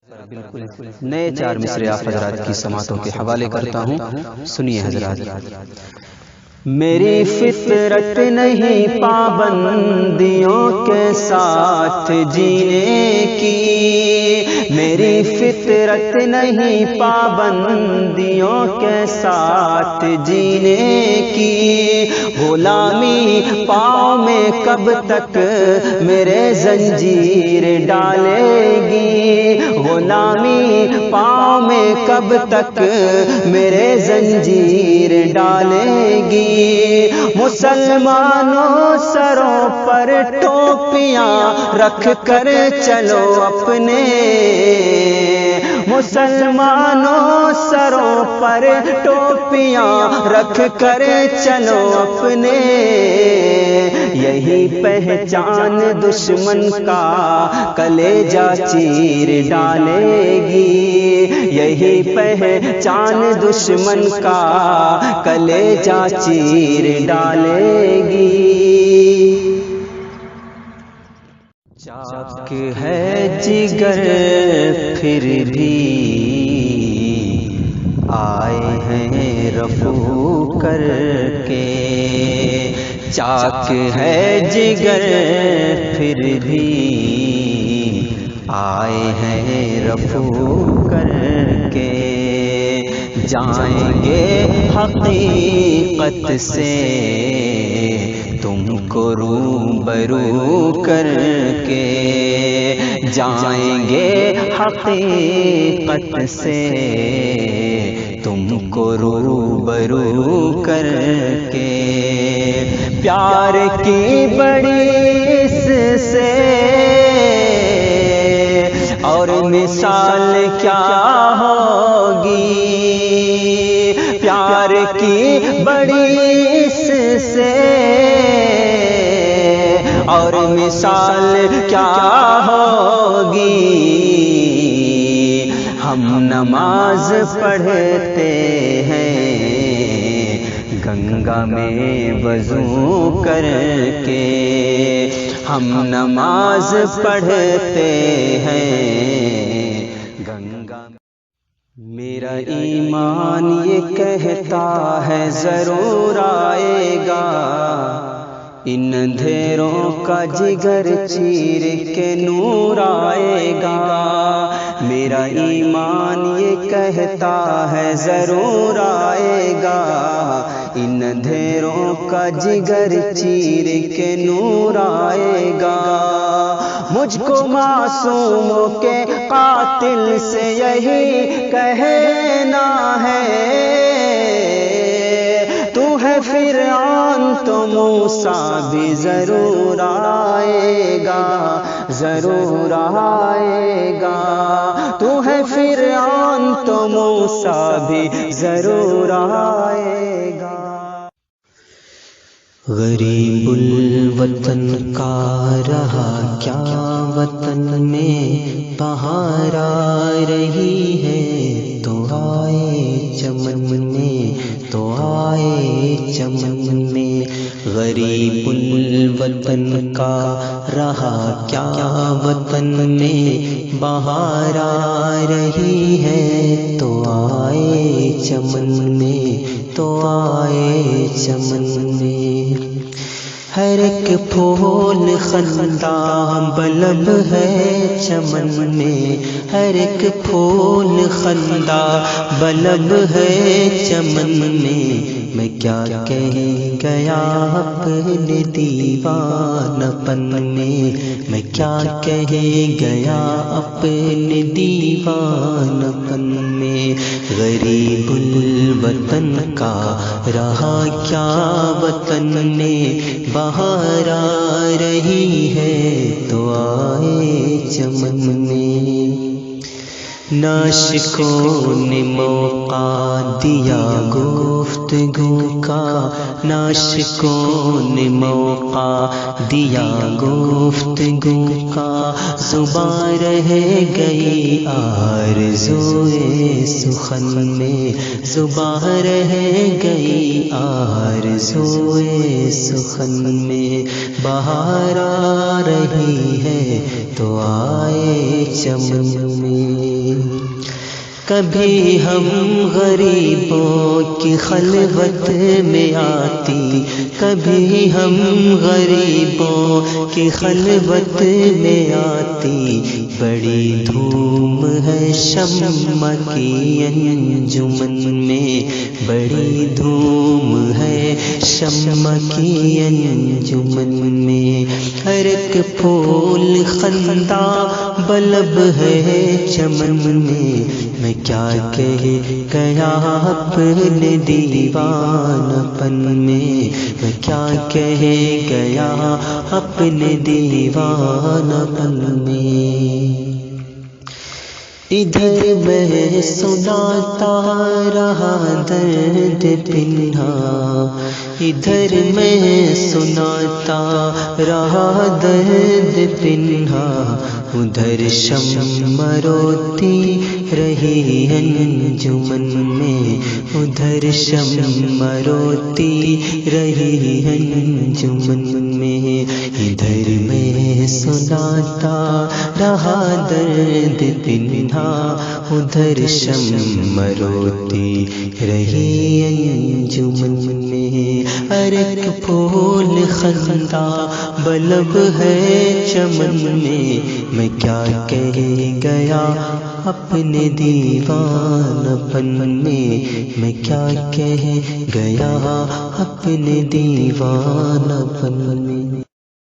بالکل نئے چار مصرے آپ حضرات کی سماعتوں کے حوالے کرتا ہوں، سنیے حضرات۔ میری فطرت نہیں پابندیوں کے ساتھ جینے کی، میری فطرت نہیں پابندیوں کے ساتھ جینے کی، غلامی پاؤں میں کب تک میرے زنجیر ڈالے گی، غلامی پاؤں میں کب تک میرے زنجیر ڈالے گی۔ مسلمانوں سروں پر ٹوپیاں رکھ کر چلو اپنے، مسلمانوں سروں پر ٹوپیاں رکھ کر چلو اپنے، یہی پہچان دشمن کا کلیجہ چیر ڈالے گی، یہی پہچان دشمن کا کلیجہ چیر ڈالے گی۔ چاک ہے جگر پھر بھی آئے ہیں رفو کر کے، چاک ہے جگر پھر بھی آئے ہیں رفو کر کے، جائیں گے حقیقت سے تم کو روبرو کر کے، جائیں گے حقیقت سے تم کو روبرو کر کے، پیار کی بڑی اس سے اور مثال کیا ہوگی، پیار کی بڑی اس سے اور مثال کیا ہوگی، ہم نماز پڑھتے ہیں گنگا میں وضو کر کے، ہم نماز پڑھتے ہیں گنگا میں۔ میرا ایمان یہ کہتا ہے ضرور آئے گا، ان اندھیروں کا جگر چیر کے نور آئے گا، میرا ایمان یہ کہتا ہے ضرور آئے گا، ان اندھیروں کا جگر چیر کے نور آئے گا، مجھ کو معصوموں کے قاتل سے یہی کہنا ہے، تو ہے فرعون تو موسیٰ بھی ضرور آئے گا، ضرور آئے گا، تو ہے فرعون تو موسیٰ بھی ضرور آئے گا۔ غریب الوطن کا رہا کیا وطن میں بہار آ رہی ہے، تو آئے چمن میں، تو آئے چمن میں، غریب الوطن کا رہا کیا وطن میں بہار آ رہی ہے، تو آئے چمن میں، تو آئے چمن میں، ہر ایک پھول خندہ بلب ہے چمن میں، ہر ایک پھول خندہ بلب ہے چمن میں، میں کیا کہہ گیا اپنے دیوانہ پن میں، میں کیا کہہ گیا اپنے دیوانہ پن میں، غریب الوطن کا رہا کیا وطن میں بہار آ رہی ہے، تو آئے چمن میں، ناشکوں نے موقع دیا گفتگو کا، ناشکوں نے موقع دیا گفتگو کا، زباں رہ گئی آرزوئے سخن میں، زباں رہ گئی آرزوئے سخن میں، بہار آ رہی ہے تو آئے چمن میں۔ کبھی ہم غریبوں کی خلوت میں آتی، کبھی ہم غریبوں کی خلوت میں آتی، بڑی دھوم ہے شمع کی انجمن میں، بڑی دھوم ہے شمع کی انجمن میں، ہر ایک پھول خندہ بلب ہے چمن میں کیا کہہ گیا اپنے دیوان پن میں کیا کہہ گیا اپنے دیوان پن میں ادھر میں سناتا رہا درد پنہا ادھر میں سناتا رہا درد پنہا ادھر شمع روتی رہی انجمن میں ادھر شمع روتی رہی انجمن میں ادھر میں سناتا رہا درد پنہا ادھر شمع روتی رہی انجمن میں ہر ایک پھول خندہ بلب ہے چمن میں کیا کہہ گیا اپنے دیوان پن میں کیا کہہ گیا اپنے دیوان پن میں